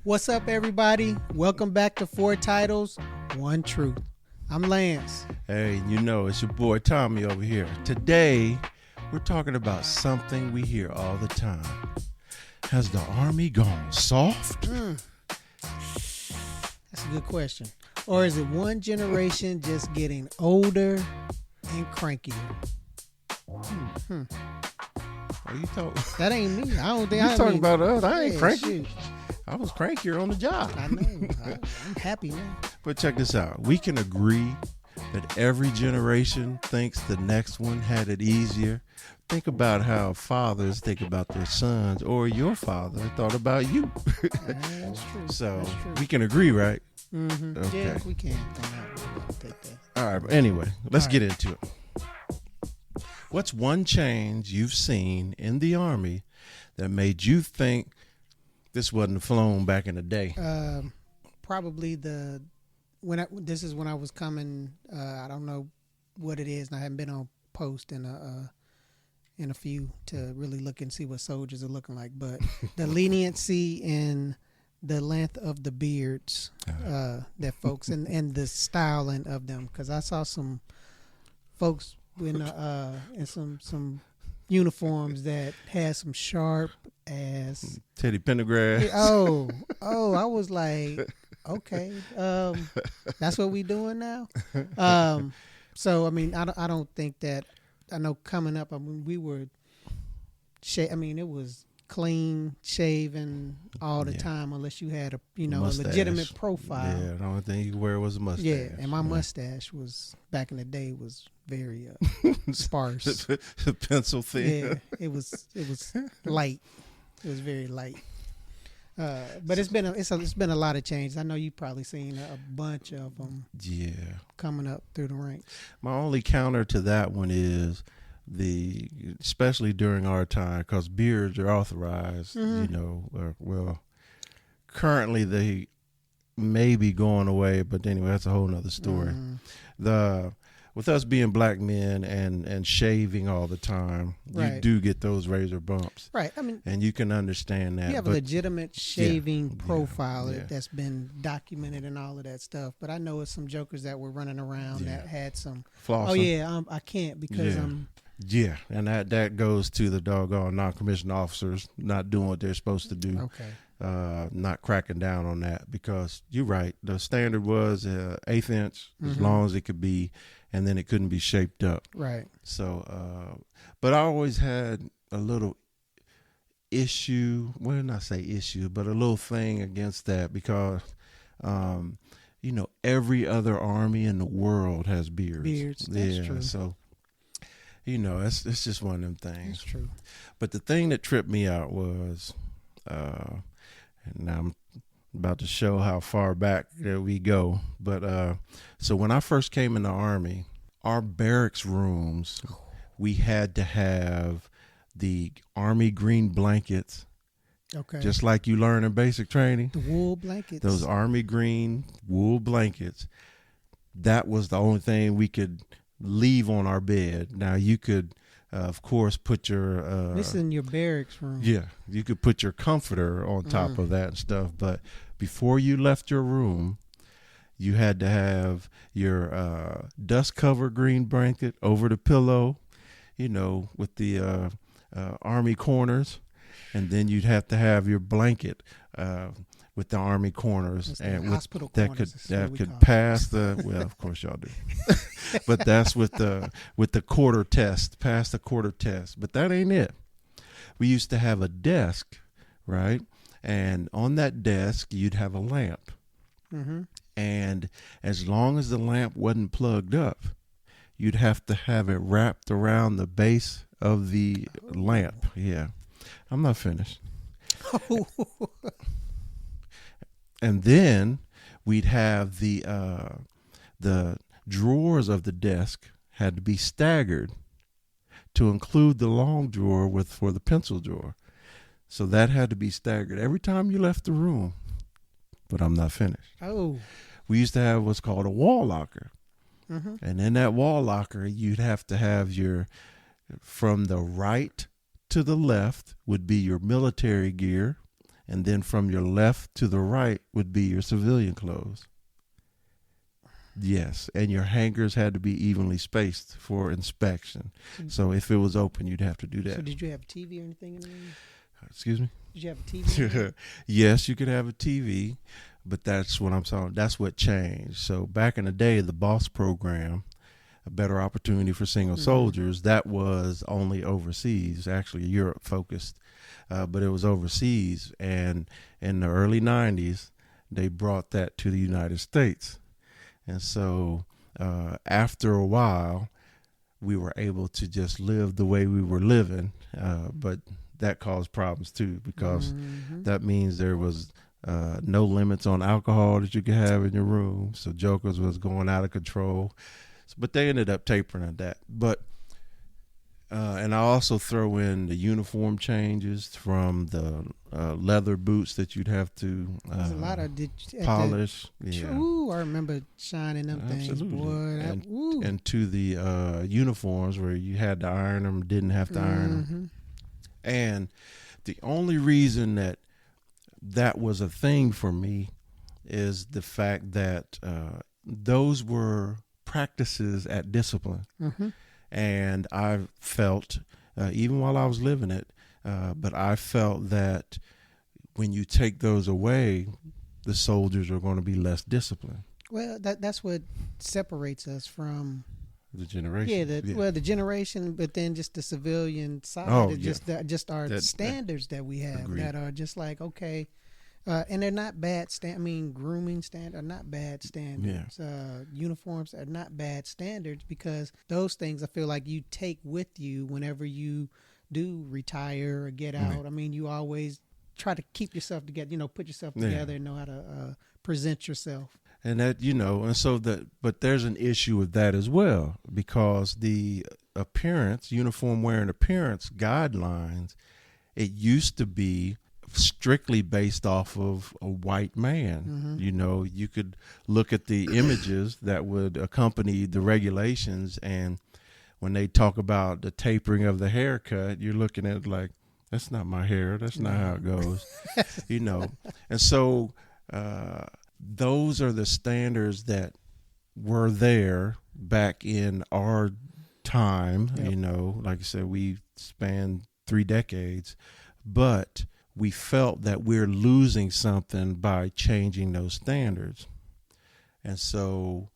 What's up, everybody? Welcome back to Four Titles, One Truth. I'm Lance. Hey, it's your boy Tommy over here. Today, we're talking about something we hear all the time. Has the Army gone soft? That's a good question. Or is it one generation just getting older and crankier? Are you talking? That ain't me. I don't think You talking about us? I ain't cranky. Shoot. I was crankier on the job. I know. I'm happy now. But check this out. We can agree that every generation thinks the next one had it easier. Think about how fathers think about their sons, or your father thought about you. That's true. So That's true. we can agree, right? Mm-hmm. Okay. Yeah, we can. I'll take that. All right. But anyway, let's All get into it. What's one change you've seen in the Army that made you think this wasn't flown back in the day? Probably when I was coming. I don't know what it is, and I haven't been on post in a few to really look and see what soldiers are looking like. But the leniency in the length of the beards that folks and the styling of them, because I saw some folks in some uniforms that had some sharp ass Teddy Pendergrass. I was like, okay, that's what we doing now. So I mean, I don't think that. I know coming up, I mean, we were, it was clean shaven all the time, unless you had a legitimate profile. Yeah, the only thing you could wear was a mustache. Yeah, and my mustache was back in the day was very sparse. Pencil thin. Yeah, it was light. It was very light. But it's been a lot of changes. I know you've probably seen a bunch of them. Yeah, coming up through the ranks. My only counter to that one is especially during our time, because beards are authorized. Mm-hmm. Currently they may be going away, but anyway, that's a whole nother story. Mm-hmm. With us being black men and shaving all the time, right, you do get those razor bumps. Right. I mean, and you can understand that. You have a legitimate shaving profile yeah. that's been documented and all of that stuff. But I know it's some jokers that were running around that had some flossing. Oh yeah, I can't because I'm. Yeah, and that goes to the doggone non-commissioned officers not doing what they're supposed to do. Okay. Not cracking down on that, because you're right. The standard was 1/8 inch, as Mm-hmm. long as it could be, and then it couldn't be shaped up. Right. So, but I always had a little issue. Well, not say issue, but a little thing against that, because, every other army in the world has beards. Beards. That's true. So. It's just one of them things. That's true. But the thing that tripped me out was, and now I'm about to show how far back that we go. But so when I first came in the Army, our barracks rooms, we had to have the Army green blankets. Okay. Just like you learn in basic training. The wool blankets. Those Army green wool blankets. That was the only thing we could leave on our bed. Now you could, of course, put your this is in your barracks room. Yeah, you could put your comforter on top of that and stuff. But before you left your room, you had to have your dust cover green blanket over the pillow, with the Army corners, and then you'd have to have your blanket with the Army corners, and hospital that corners, could pass the. Well, of course y'all do, but that's with the quarter test, pass the quarter test. But that ain't it. We used to have a desk, right? And on that desk, you'd have a lamp, and as long as the lamp wasn't plugged up, you'd have to have it wrapped around the base of the lamp. Yeah, I'm not finished. And then we'd have the drawers of the desk had to be staggered to include the long drawer for the pencil drawer. So that had to be staggered every time you left the room. But I'm not finished. Oh. We used to have what's called a wall locker. Mm-hmm. And in that wall locker, you'd have to have from the right to the left would be your military gear. and then from your left to the right would be your civilian clothes. Yes, and your hangers had to be evenly spaced for inspection. So if it was open, you'd have to do that. So did you have a TV or anything in the room? Excuse me? Did you have a TV? Yes, you could have a TV, but that's what I'm saying. That's what changed. So back in the day, the BOSS program, a better opportunity for single soldiers, that was only overseas, actually Europe focused, but it was overseas. And in the early 90s, they brought that to the United States. And so after a while, we were able to just live the way we were living, but that caused problems too, because that means there was no limits on alcohol that you could have in your room. So jokers was going out of control, but they ended up tapering at that. But and I also throw in the uniform changes from the leather boots that you'd have to There's a lot of polish. Ooh, I remember shining them things, boy. And to the uniforms where you had to iron them, didn't have to iron them. And the only reason that was a thing for me is the fact that those were practices at discipline. And I felt, even while I was living it, but I felt that when you take those away, the soldiers are going to be less disciplined. Well, that's what separates us from the generation. Well, the generation, but then just the civilian side. Just our standards that we have that are just like, okay. And they're not bad. Grooming standards are not bad standards. Uniforms are not bad standards, because those things I feel like you take with you whenever you do retire or get out. I mean, you always try to keep yourself together. Put yourself together and know how to present yourself. And that, but there's an issue with that as well, because the uniform wearing appearance guidelines, it used to be strictly based off of a white man. You could look at the images that would accompany the regulations, and when they talk about the tapering of the haircut, you're looking at it like, that's not my hair, that's not how it goes. And so those are the standards that were there back in our time. Like I said, we spanned 3 decades, but we felt that we're losing something by changing those standards. And so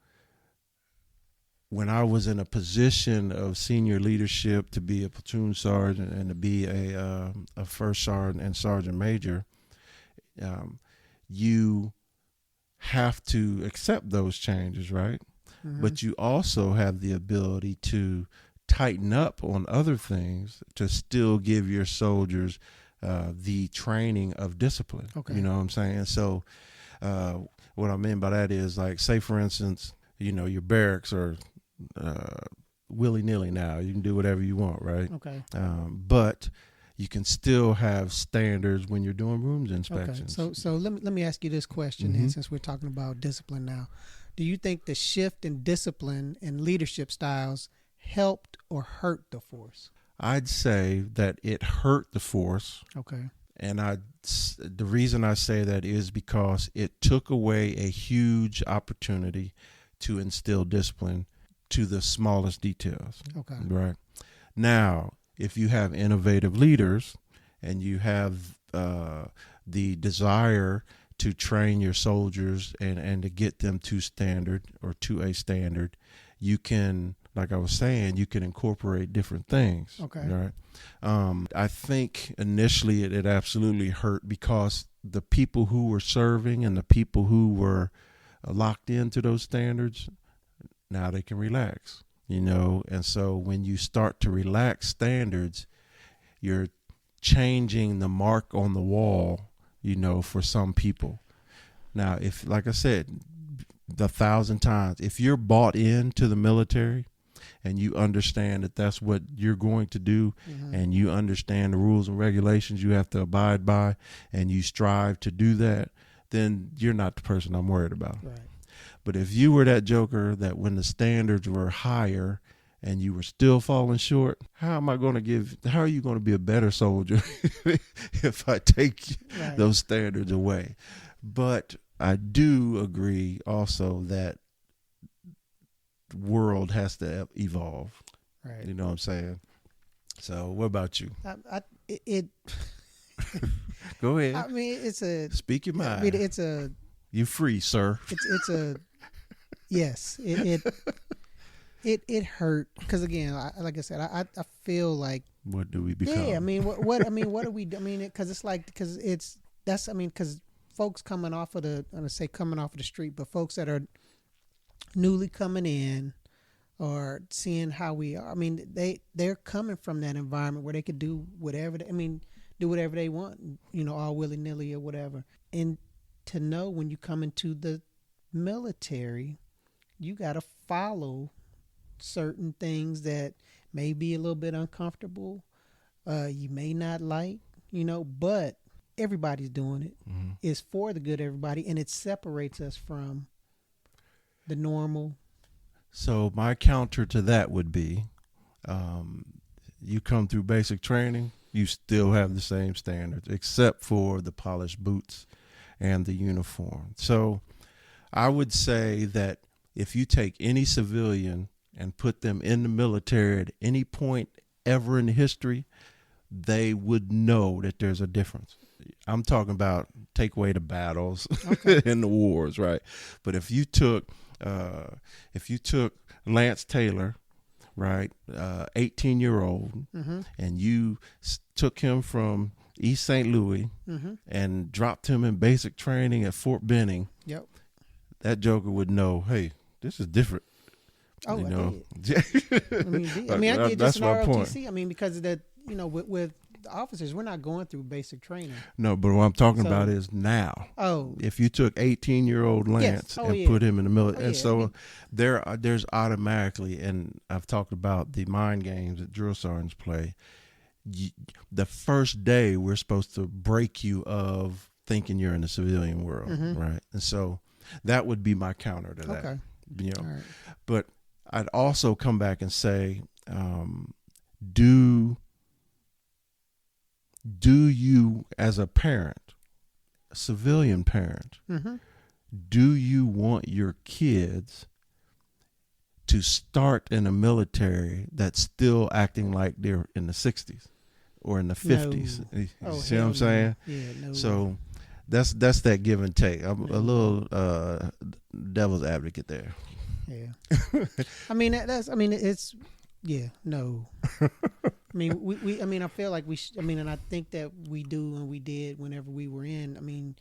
when I was in a position of senior leadership, to be a platoon sergeant and to be a first sergeant and sergeant major, you have to accept those changes, right? But you also have the ability to tighten up on other things to still give your soldiers the training of discipline. You know what I'm saying? So what I mean by that is, like, say for instance, your barracks are willy-nilly now. You can do whatever you want, right? But you can still have standards when you're doing rooms inspections. So let me ask you this question, then, since we're talking about discipline now. Do you think the shift in discipline and leadership styles helped or hurt the force? I'd say that it hurt the force. And the reason I say that is because it took away a huge opportunity to instill discipline to the smallest details. Right. Now, if you have innovative leaders and you have the desire to train your soldiers and to get them to a standard, you can, like I was saying, you can incorporate different things. Right. I think initially it absolutely hurt, because the people who were serving and the people who were locked into those standards, now they can relax, and so when you start to relax standards, you're changing the mark on the wall, for some people. Now, if, like I said, 1,000 times, if you're bought into the military and you understand that that's what you're going to do, and you understand the rules and regulations you have to abide by, and you strive to do that, then you're not the person I'm worried about. But if you were that joker that when the standards were higher and you were still falling short, how are you going to be a better soldier if I take Right. those standards away? But I do agree also that world has to evolve. Right. You know what I'm saying? So what about you? It Go ahead. I mean, it's a. Speak your mind. I mean, it's a. You free, sir. It's a. Yes. It hurt because again, like I said, I feel like. What do we become? Yeah. I mean, what do we? I mean, because it's like because because folks coming off of the, I'm gonna say coming off of the street, but folks that are newly coming in or seeing how we are. I mean, they're coming from that environment where they could do whatever. Do whatever they want, all willy nilly or whatever. And to know when you come into the military, you got to follow certain things that may be a little bit uncomfortable. You may not like, but everybody's doing it. Mm-hmm. It's for the good of everybody, and it separates us from the normal. So my counter to that would be, you come through basic training, you still have the same standards, except for the polished boots and the uniform. So I would say that if you take any civilian and put them in the military at any point ever in history, they would know that there's a difference. I'm talking about take away the battles and the wars, right? But if you took Lance Taylor, right, 18-year-old, Mm-hmm. and you took him from East St. Louis Mm-hmm. and dropped him in basic training at Fort Benning, Yep. that joker would know, hey, this is different. Oh, you I know? did. I did That's just my an point. ROTC. I mean, because of that, with the officers, we're not going through basic training. No, but what I'm talking So- about is now. Oh, If you took 18-year-old Lance Oh, and yeah. put him in the military, Oh, and yeah. so there's automatically, and I've talked about the mind games that drill sergeants play. The first day we're supposed to break you of thinking you're in the civilian world, Mhm. right? And so that would be my counter to that. okay. All right. But I'd also come back and say, do you as a parent, a civilian parent, Mm-hmm. do you want your kids to start in a military that's still acting like they're in the 60s or in the 50s? No. You Oh, see what hell I'm no. saying? Yeah, no. So that's that give and take. I'm No. a little devil's advocate there. Yeah. I mean, it's, yeah, no. I mean, we I feel like and I think that we do and we did whenever we were in. I mean,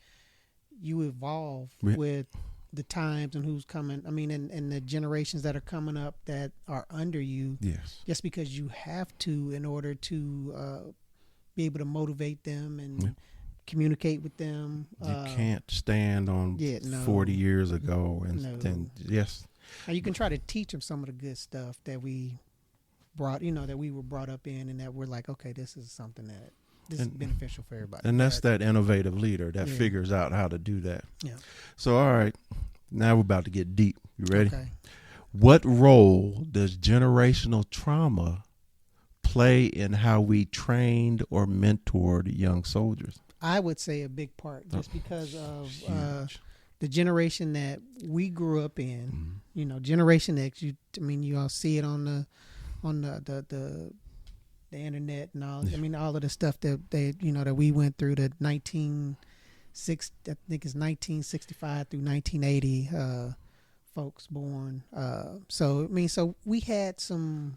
you evolve Yeah. with the times and who's coming. I mean, and the generations that are coming up that are under you. Yes. Just because you have to in order to be able to motivate them and Yeah. communicate with them. You can't stand on yeah, no. 40 years ago and No. then yes. Now you can try to teach them some of the good stuff that we brought, that we were brought up in, and that we're like, okay, this is something that is beneficial for everybody. And that's that innovative leader that Yeah. figures out how to do that. Yeah. So, all right, now we're about to get deep. You ready? Okay. What role does generational trauma play in how we trained or mentored young soldiers? I would say a big part, just because of Huge. the generation that we grew up in. Mhm. Generation X. You all see it on the internet and all. Yeah. I mean, all of the stuff that that we went through. The 1965 through 1980 folks born. So we had some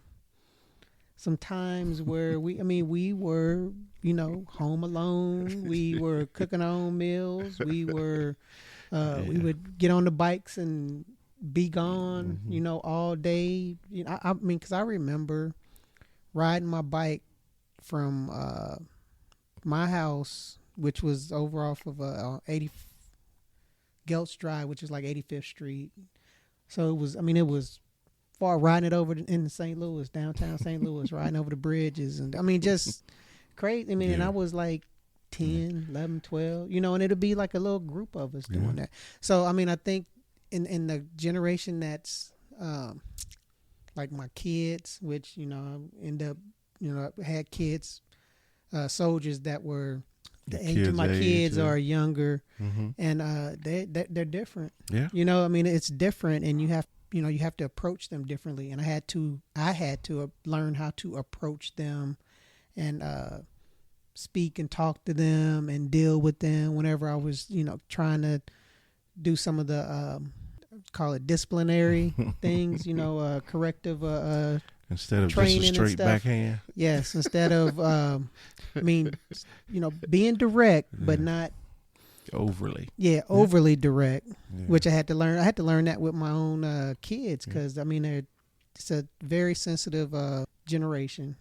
times where we were home alone. We were cooking our own meals. We were we would get on the bikes and be gone, all day. Because I remember riding my bike from my house, which was over off of 80 Geltz Drive, which is like 85th Street. So it was far, riding it over in St. Louis, downtown St. Louis, riding over the bridges. And just crazy. And I was like 10, 11, 12, and it'd be like a little group of us doing that. So, I think in the generation that's like my kids, which I end up I had kids, soldiers that were the age of my kids or younger, and they're different. Yeah. It's different, and you have to approach them differently. And I had to learn how to approach them and speak and talk to them and deal with them whenever I was trying to do some of the call it disciplinary things, corrective instead of training just a straight backhand. Yes, instead of being direct, but not overly. Overly direct, which I had to learn. I had to learn that with my own kids, because it's a very sensitive generation,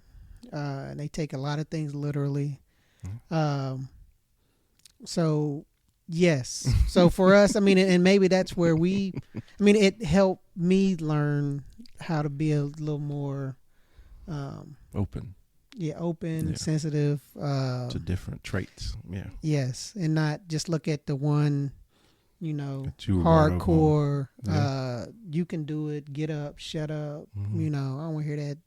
and they take a lot of things literally. So yes, so for us, and maybe that's where it helped me learn how to be a little more open. Open, sensitive to different traits. Yes, and not just look at the one, hardcore. You can do it. Get up. Shut up. I don't want to hear that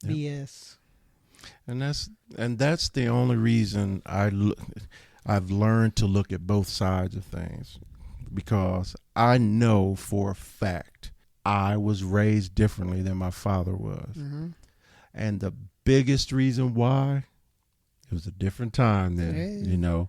BS. And that's the only reason I've learned to look at both sides of things, because I know for a fact I was raised differently than my father was. And the biggest reason why, it was a different time then,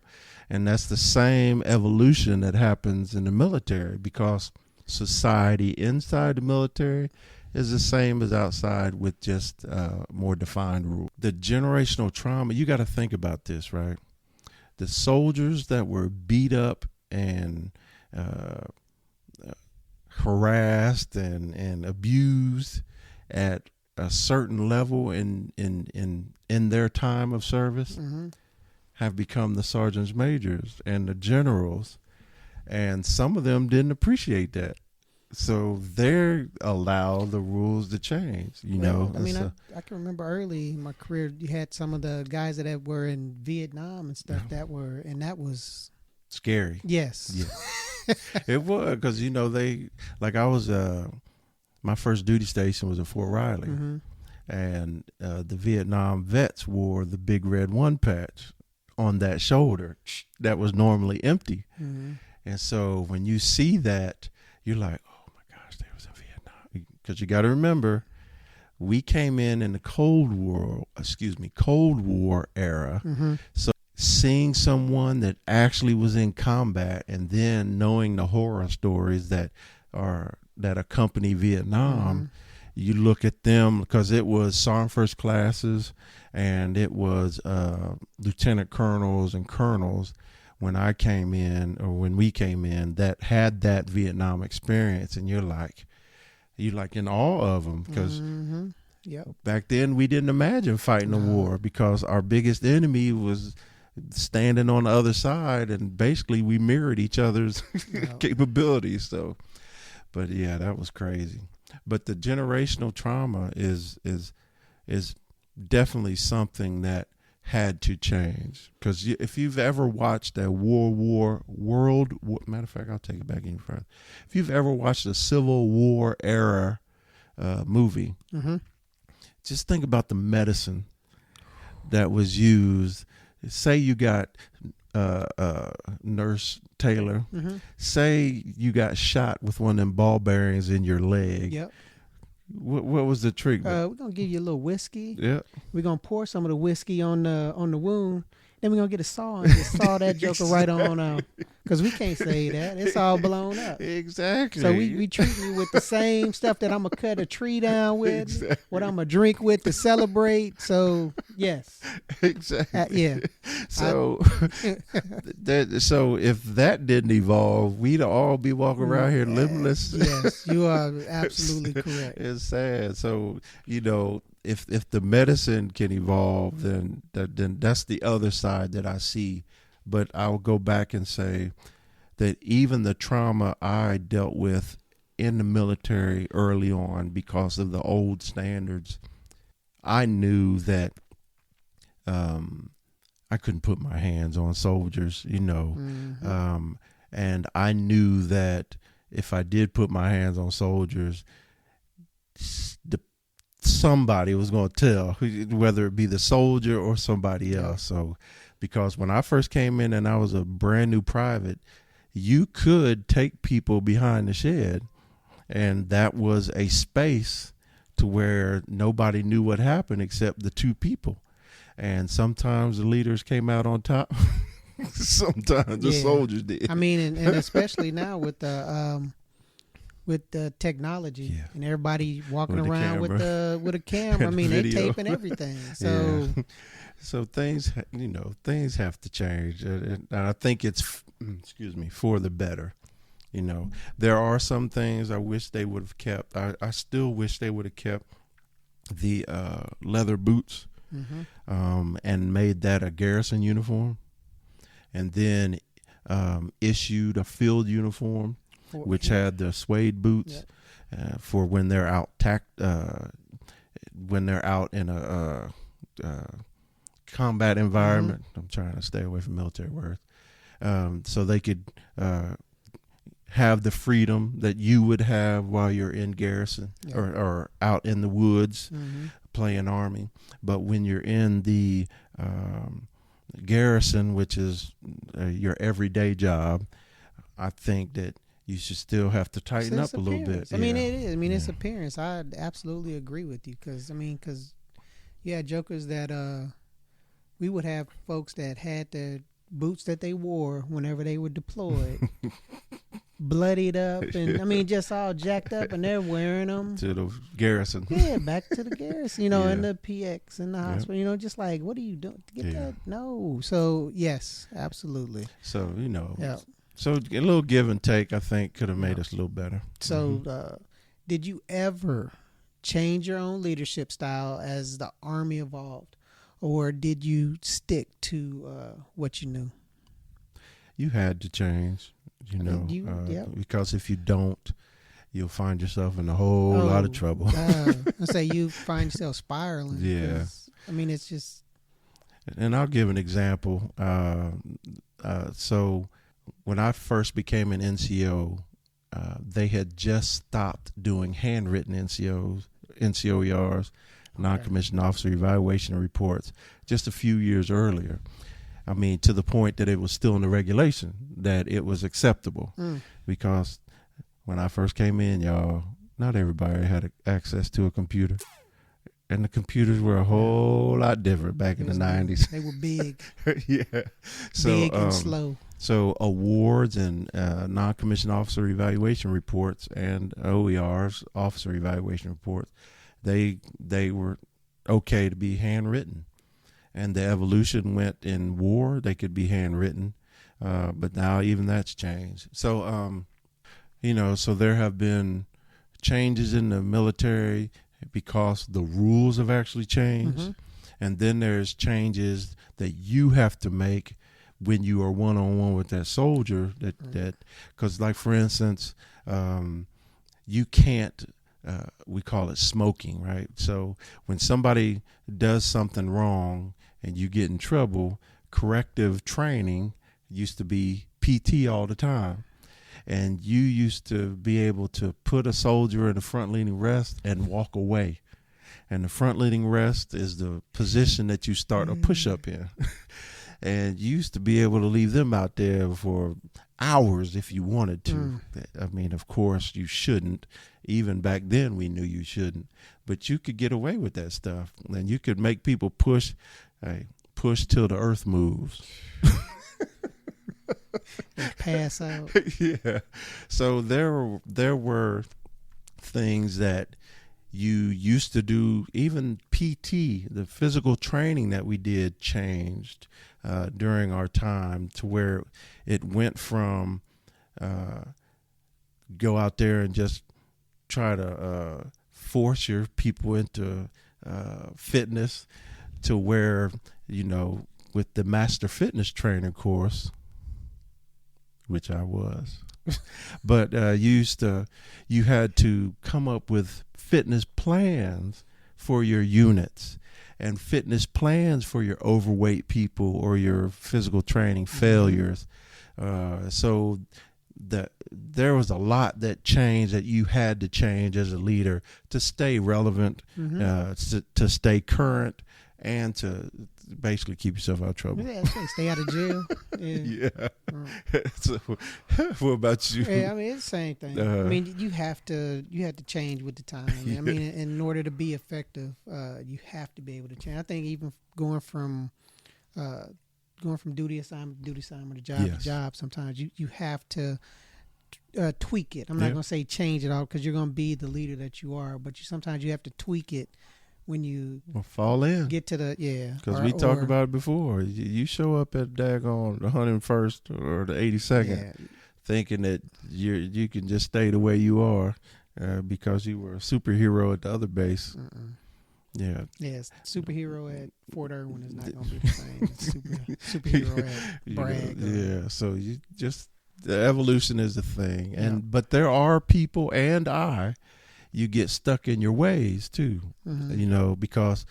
and that's the same evolution that happens in the military, because society inside the military is the same as outside, with just more defined rules. The generational trauma, you got to think about this, right? The soldiers that were beat up and harassed and abused at a certain level in their time of service have become the sergeants majors and the generals, and some of them didn't appreciate that, so they're allowed the rules to change. I can remember early in my career, you had some of the guys that were in Vietnam and stuff that was scary. Yes. It was, because I was my first duty station was at Fort Riley, and the Vietnam vets wore the big red one patch on that shoulder that was normally empty. And so when you see that, you're like, oh my gosh, they was in Vietnam. Because you got to remember, we came in the Cold War era. So seeing someone that actually was in combat, and then knowing the horror stories that accompany Vietnam, you look at them, because it was sergeant first classes and it was lieutenant colonels and colonels when we came in that had that Vietnam experience, and you're like in awe of them, because back then we didn't imagine fighting a war, because our biggest enemy was standing on the other side, and basically we mirrored each other's capabilities. So, but yeah, that was crazy. But the generational trauma is definitely something that had to change, because if you've ever watched a matter of fact, I'll take it back even further. If you've ever watched a Civil War era movie, just think about the medicine that was used. Say you got Nurse Taylor. Say you got shot with one of them ball bearings in your leg. Yep. What was the treatment? We're gonna give you a little whiskey. Yeah. We're gonna pour some of the whiskey on the wound. Then we're gonna get a saw and just saw that joker right on out, because we can't say that. It's all blown up. Exactly. So we treat you with the same stuff that I'm gonna cut a tree down with, exactly. What I'm gonna drink with to celebrate. So yes. Exactly. Yeah. So so if that didn't evolve, we'd all be walking around here limbless. Yes, you are absolutely correct. It's sad. So if the medicine can evolve, then that's the other side that I see. But I'll go back and say that even the trauma I dealt with in the military early on, because of the old standards, I knew that I couldn't put my hands on soldiers, and I knew that if I did put my hands on soldiers, somebody was going to tell, whether it be the soldier or somebody else. So, because when I first came in and I was a brand new private, you could take people behind the shed, and that was a space to where nobody knew what happened except the two people. And sometimes the leaders came out on top. Sometimes the soldiers did. I mean, and especially now with the technology and everybody walking around with a camera. I mean, they taping everything. So, so things have to change, and I think it's for the better. There are some things I wish they would have kept. I still wish they would have kept the leather boots, and made that a garrison uniform, and then issued a field uniform, which had the suede boots for when they're out when they're out in a combat environment. I'm trying to stay away from military words, so they could have the freedom that you would have while you're in garrison or out in the woods playing army. But when you're in the garrison, which is your everyday job, I think that you should still have to tighten up a little bit. I mean, it is. I mean, it's appearance. I absolutely agree with you because you had jokers that we would have folks that had the boots that they wore whenever they were deployed, bloodied up, and I mean, just all jacked up, and they're wearing them to the garrison. Yeah, back to the garrison, in the PX in the hospital, just like, what are you doing to get that? No. So yes, absolutely. So so a little give and take, I think, could have made us a little better. So did you ever change your own leadership style as the Army evolved, or did you stick to what you knew? You had to change, because if you don't, you'll find yourself in a whole lot of trouble. I say you find yourself spiraling. Yeah. I mean, it's just. And I'll give an example. So when I first became an NCO, they had just stopped doing handwritten NCOERs, non-commissioned officer evaluation reports, just a few years earlier. I mean, to the point that it was still in the regulation that it was acceptable. Because when I first came in, y'all, not everybody had access to a computer. And the computers were a whole lot different back in the 90s. They were big. Yeah. So, big and slow. So awards and non-commissioned officer evaluation reports and OERs, officer evaluation reports, they were okay to be handwritten. And the evolution went in war, they could be handwritten. But now even that's changed. So, so there have been changes in the military because the rules have actually changed. And then there's changes that you have to make when you are one-on-one with that soldier because like, for instance, you can't, we call it smoking, right? So when somebody does something wrong and you get in trouble, corrective training used to be PT all the time. And you used to be able to put a soldier in a front-leaning rest and walk away. And the front-leaning rest is the position that you start a push-up in. And you used to be able to leave them out there for hours if you wanted to. I mean, of course, you shouldn't. Even back then, we knew you shouldn't. But you could get away with that stuff. And you could make people push till the earth moves. Pass out. Yeah. So there were things that you used to do. Even PT, the physical training that we did, changed during our time to where it went from go out there and just try to force your people into fitness to where, with the master fitness training course, which I was, but you had to come up with fitness plans for your units and fitness plans for your overweight people or your physical training failures. So there was a lot that changed that you had to change as a leader to stay relevant, to stay current, and to basically keep yourself out of trouble. Yeah, stay out of jail. Yeah. So, what about you? Yeah, I mean, it's the same thing. I mean, you have to change with the time. I mean, in order to be effective, you have to be able to change. I think even going from duty assignment to job to job, sometimes you have to tweak it. I'm not going to say change it all, because you're going to be the leader that you are, but sometimes you have to tweak it when you fall in. Get to the because we talked about it before. You show up at daggone the 101st or the 82nd, thinking that you can just stay the way you are because you were a superhero at the other base. Yes, superhero at Fort Irwin is not going to be the same as superhero at Bragg. So you just, the evolution is the thing, but there are people, and you get stuck in your ways too, because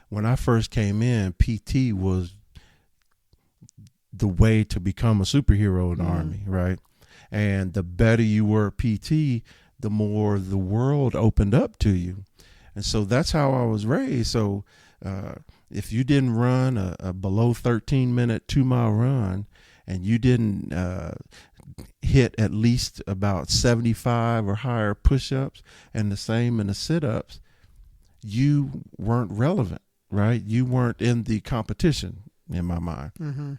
when I first came in, PT was the way to become a superhero in the Army, right? And the better you were at PT, the more the world opened up to you. And so that's how I was raised. So if you didn't run a below 13-minute 2-mile run, and you didn't hit at least about 75 or higher push-ups and the same in the sit-ups, you weren't relevant, right? You weren't in the competition in my mind.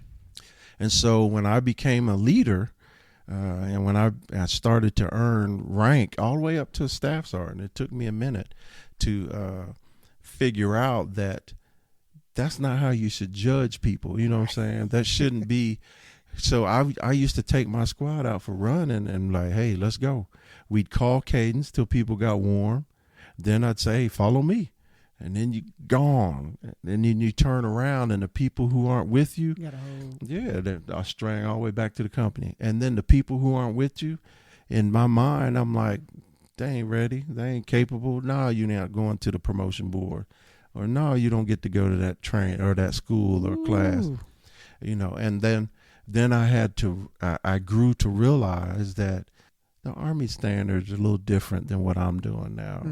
And so when I became a leader, and when I started to earn rank all the way up to a staff sergeant, it took me a minute to figure out that that's not how you should judge people. You know what I'm saying? That shouldn't be. So I used to take my squad out for running and like, hey, let's go. We'd call cadence till people got warm. Then I'd say, hey, follow me. And then you gone. And then you turn around, and the people who aren't with you, I strang all the way back to the company. And then the people who aren't with you, in my mind, I'm like, they ain't ready. They ain't capable. No, you're not going to the promotion board. Or no, you don't get to go to that train or that school or class. And then I grew to realize that the Army standards are a little different than what I'm doing now.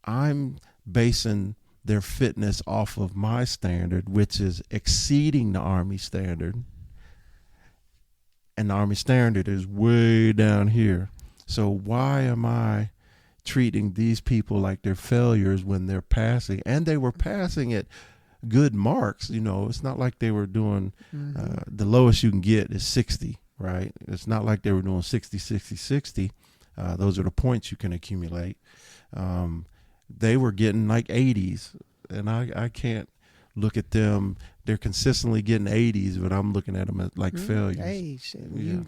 I'm basing their fitness off of my standard, which is exceeding the Army standard. And the Army standard is way down here. So why am I treating these people like they're failures when they're passing? And they were passing at good marks. It's not like they were doing the lowest you can get is 60, right? It's not like they were doing 60, 60, 60. Those are the points you can accumulate. They were getting like 80s, and I can't look at them. They're consistently getting 80s, but I'm looking at them as like failures. Hey, shit, you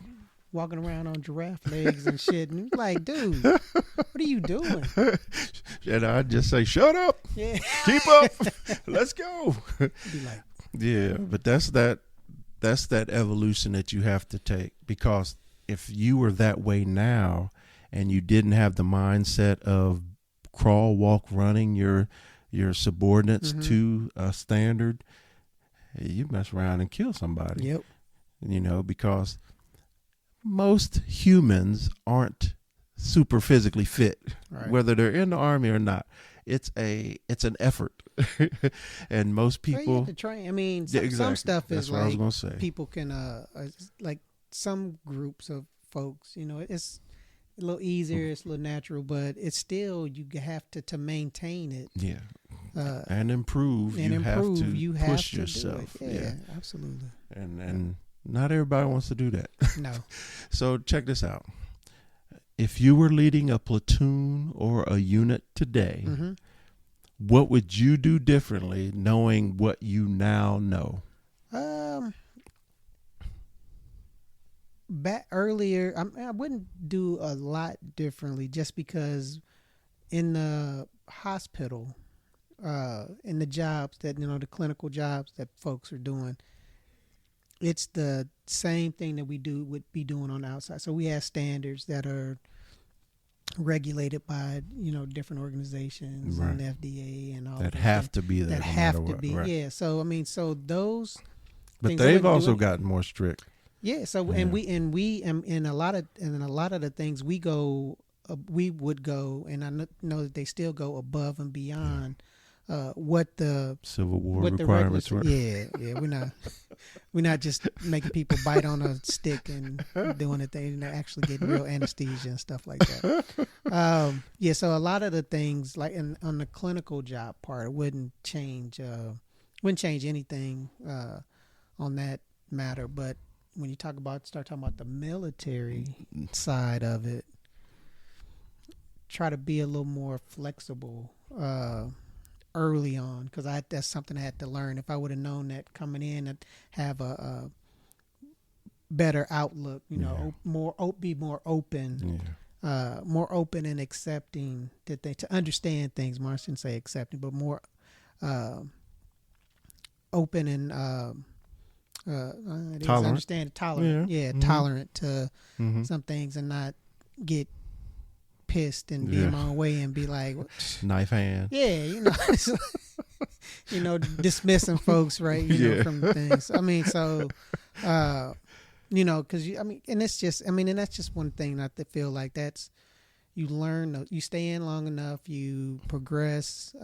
walking around on giraffe legs and shit, and you're like, dude, what are you doing? And I just say, shut up, keep up, let's go. Be like, but that's that evolution that you have to take, because if you were that way now and you didn't have the mindset of crawl, walk, running your subordinates to a standard, you mess around and kill somebody. Yep. Because most humans aren't super physically fit, whether they're in the Army or not. It's an effort, and most people. You have to train. I mean, some stuff is what I was gonna say. People can like some groups of folks. It's a little easier, it's a little natural, but it's still, you have to maintain it. And improve. You have to push yourself. Yeah, absolutely. And not everybody wants to do that. No. So check this out. If you were leading a platoon or a unit today, what would you do differently knowing what you now know? Back earlier, I wouldn't do a lot differently, just because in the hospital, in the jobs that, the clinical jobs that folks are doing, it's the same thing that would be doing on the outside. So we have standards that are regulated by, different organizations and the FDA and all that have to be there. That have to be, yeah. So, so those. But they've also gotten more strict. Yeah. So Yeah. and a lot of the things we would go, and I know that they still go above and beyond what the Civil War what the regular. requirements were. Yeah, we're not just making people bite on a stick and doing it. They're actually getting real anesthesia and stuff like that. Yeah, so a lot of the things like on the clinical job part, it wouldn't change anything on that matter. But when you start talking about the military side of it, try to be a little more flexible early on, because that's something I had to learn. If I would have known that coming in and have a better outlook, be more open, more open and accepting to understand things. I shouldn't say accepting, but more open and tolerant. Understand, tolerant. Yeah, tolerant to some things, and not get pissed and be in my own way and be like knife hand. Yeah, dismissing folks, right? From things. I mean, so because and it's just, and that's just one thing that I feel like that's, you learn, you stay in long enough, you progress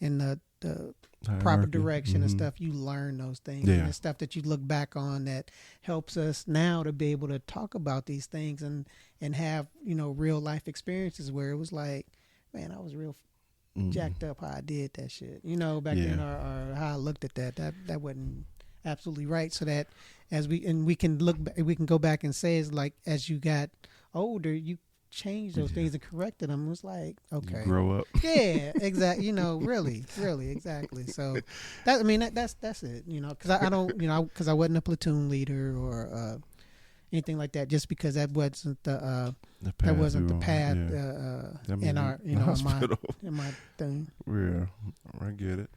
in the proper direction and stuff, you learn those things, and the stuff that you look back on that helps us now to be able to talk about these things and have real life experiences where it was like, man, I was real jacked up how I did that shit, back then, or how I looked at that wasn't absolutely right. So that we can go back and say, is like, as you got older, you changed those things and corrected them. It was like, okay, you grow up. Yeah, exactly. Really, exactly. So that's it. Because I don't, because I wasn't a platoon leader or anything like that. Just because that wasn't the path in our in my thing. Yeah, I get it.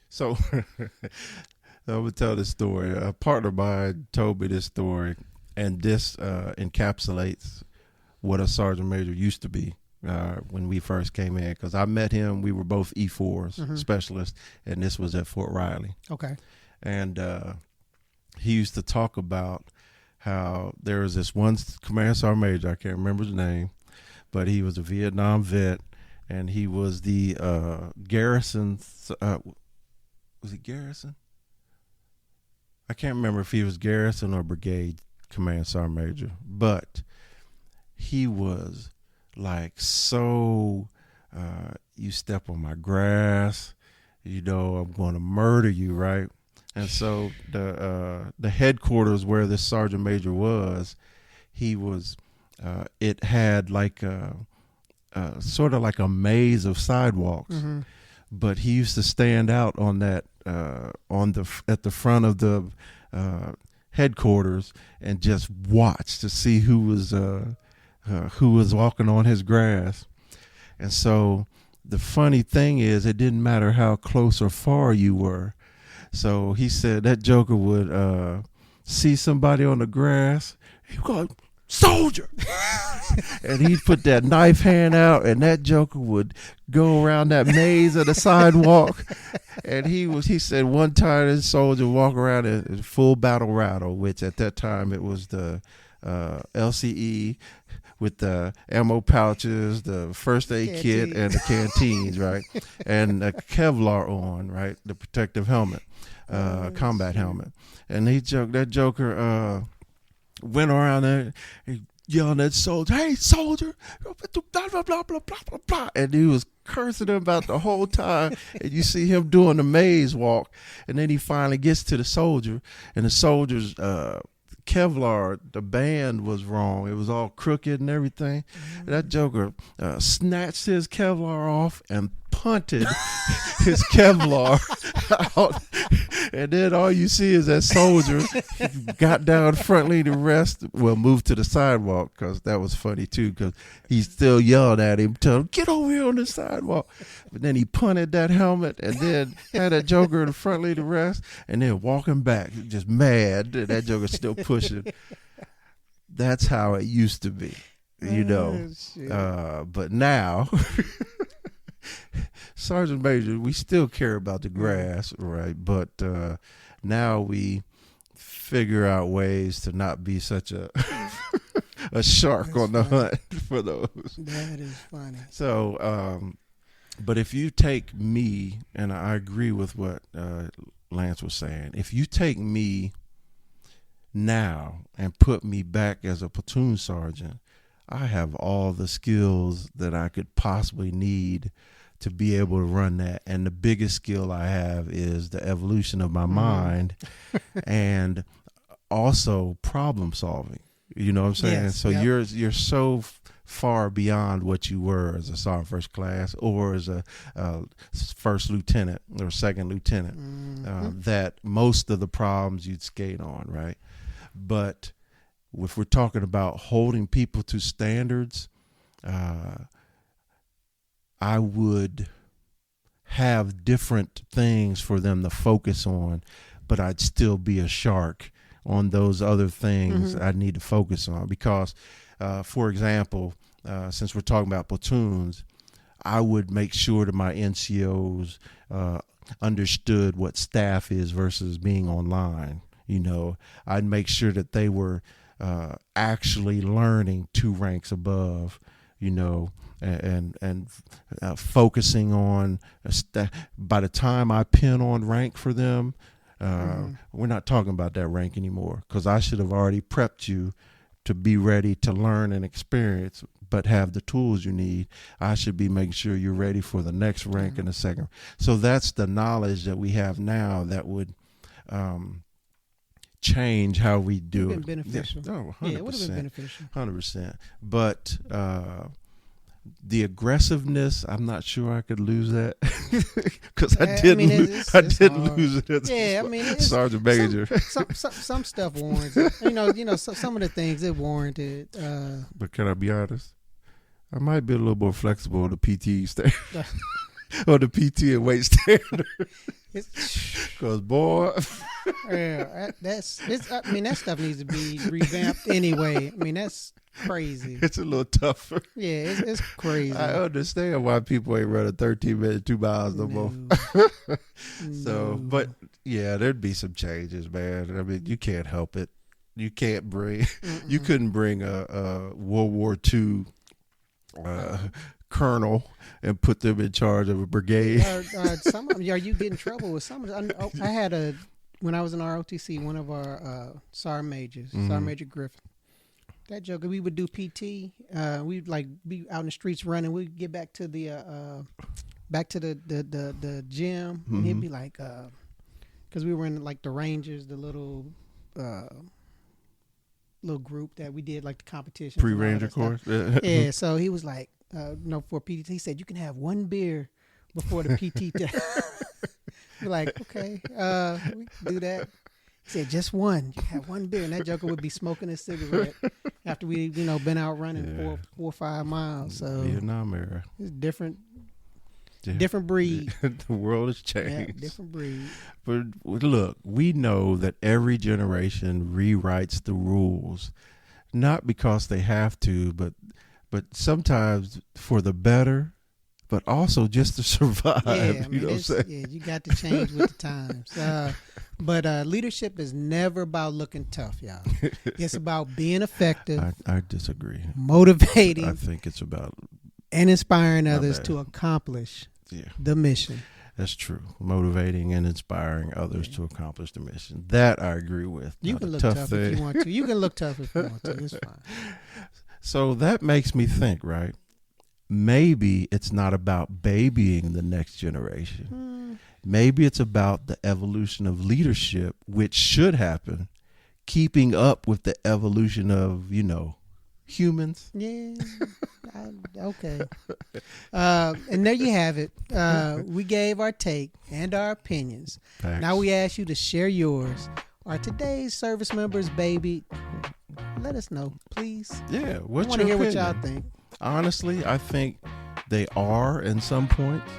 So I would tell this story. A partner of mine told me this story, and this encapsulates what a sergeant major used to be when we first came in. Because I met him, we were both E4s, specialists, and this was at Fort Riley. Okay. And he used to talk about how there was this one command sergeant major, I can't remember his name, but he was a Vietnam vet, and he was the garrison, was it garrison? I can't remember if he was garrison or brigade command sergeant major, but he was like, so you step on my grass, I'm going to murder you, right? And so the headquarters where this sergeant major was, he was, it had like sort of like a maze of sidewalks, but he used to stand out on that at the front of the headquarters and just watch to see who was walking on his grass. And so the funny thing is, it didn't matter how close or far you were. So he said that joker would see somebody on the grass, he would go, "Soldier!" And he'd put that knife hand out, and that joker would go around that maze of the sidewalk. And he said one time this soldier walk around in full battle rattle, which at that time it was the LCE with the ammo pouches, the first aid kit, and the canteens, right? And a Kevlar on, right? The protective helmet, combat helmet. And that joker went around there, yelling at soldier, "Hey, soldier, blah, blah, blah, blah, blah, blah, blah." And he was cursing him about the whole time. And you see him doing the maze walk. And then he finally gets to the soldier, and the soldier's Kevlar, the band was wrong. It was all crooked and everything. And that joker snatched his Kevlar off and punted his Kevlar out. And then all you see is that soldier got down frontly to rest. Well, moved to the sidewalk, because that was funny too, because he still yelled at him, telling him, "Get over here on the sidewalk." But then he punted that helmet and then had that joker in the frontly to rest, and then walking back, just mad that that joker still pushing. That's how it used to be, but now Sergeant Major, we still care about the grass, right? But now we figure out ways to not be such a a shark That's on the funny. hunt for those. That is funny. So, but if you take me, and I agree with what Lance was saying, if you take me now and put me back as a platoon sergeant, I have all the skills that I could possibly need to be able to run that. And the biggest skill I have is the evolution of my mind and also problem solving. You know what I'm saying? Yes, So yep. you're so far beyond what you were as a sergeant first class or as a first lieutenant or second lieutenant, that most of the problems you'd skate on, right? But if we're talking about holding people to standards, I would have different things for them to focus on, but I'd still be a shark on those other things I need to focus on. Because, for example, since we're talking about platoons, I would make sure that my NCOs understood what staff is versus being online. You know, I'd make sure that they were actually learning 2 ranks above, you know, and focusing on by the time I pin on rank for them, we're not talking about that rank anymore, because I should have already prepped you to be ready to learn and experience, but have the tools you need. I should be making sure you're ready for the next rank and the second. So that's the knowledge that we have now that would change how we do it. Beneficial. Yeah. Oh, 100%. Yeah, it would have been beneficial. 100%. But the aggressive-ness, I'm not sure I could lose that, because I didn't lose it as Sergeant Major. Some stuff warrants it. You know, some of the things it warranted. But can I be honest? I might be a little more flexible on the PT standard, or the PT and weight standard. Because boy, yeah, that stuff needs to be revamped anyway. I mean, that's crazy. It's a little tougher. Yeah, it's crazy. I understand why people ain't running 13 minutes, 2 miles no more. So, but yeah, there'd be some changes, man. I mean, you can't help it. You can't bring, you couldn't bring a World War II colonel and put them in charge of a brigade. Some of them, are you getting trouble with some of them? I had when I was in ROTC, one of our Sergeant Majors, Sergeant Major Griffin. That joker, we would do PT. We'd like be out in the streets running. We'd get back to the gym, and he'd be like, because we were in like the Rangers, the little group that we did like the competition. Pre-Ranger course. Yeah, so he was like, for PT, he said you can have 1 beer before the PT test. We're like, okay, we can do that. He said, just one. You have 1 beer. And that joker would be smoking a cigarette after we, been out running 4 or 5 miles. So Vietnam era. It's different breed. The world has changed. Yeah, different breed. But look, we know that every generation rewrites the rules, not because they have to, but sometimes for the better, but also just to survive. Yeah, you know what I'm saying? Yeah, you got to change with the times. But leadership is never about looking tough, y'all. It's about being effective. I disagree. Motivating. I think it's about and inspiring others to accomplish the mission. That's true. Motivating and inspiring others to accomplish the mission. That I agree with. You can look tough if you want to. You can look tough if you want to. It's fine. So that makes me think, right? Maybe it's not about babying the next generation. Maybe it's about the evolution of leadership, which should happen, keeping up with the evolution of, humans. Yeah. Okay. And there you have it. We gave our take and our opinions. Thanks. Now we ask you to share yours. Are today's service members baby? Let us know, please. Yeah. I want to hear what y'all think. Honestly, I think they are in some points,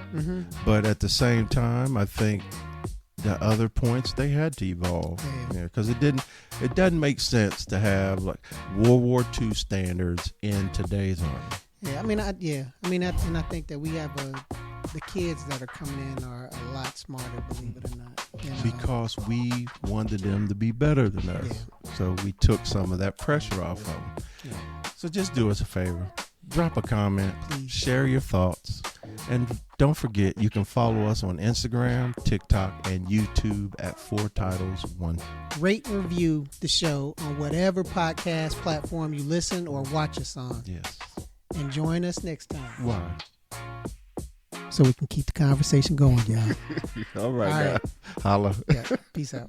but at the same time, I think the other points they had to evolve. Because it doesn't make sense to have like World War II standards in today's army. Yeah, I think that we have the kids that are coming in are a lot smarter, believe it or not. Because we wanted them to be better than us. Yeah. So we took some of that pressure off of them. Yeah. So just do us a favor. Drop a comment. Please. Share your thoughts. And don't forget, you can follow us on Instagram, TikTok, and YouTube at 4Titles1. Rate and review the show on whatever podcast platform you listen or watch us on. Yes. And join us next time. Why? So we can keep the conversation going, y'all. All right. All right. Holla. Yeah. Peace out.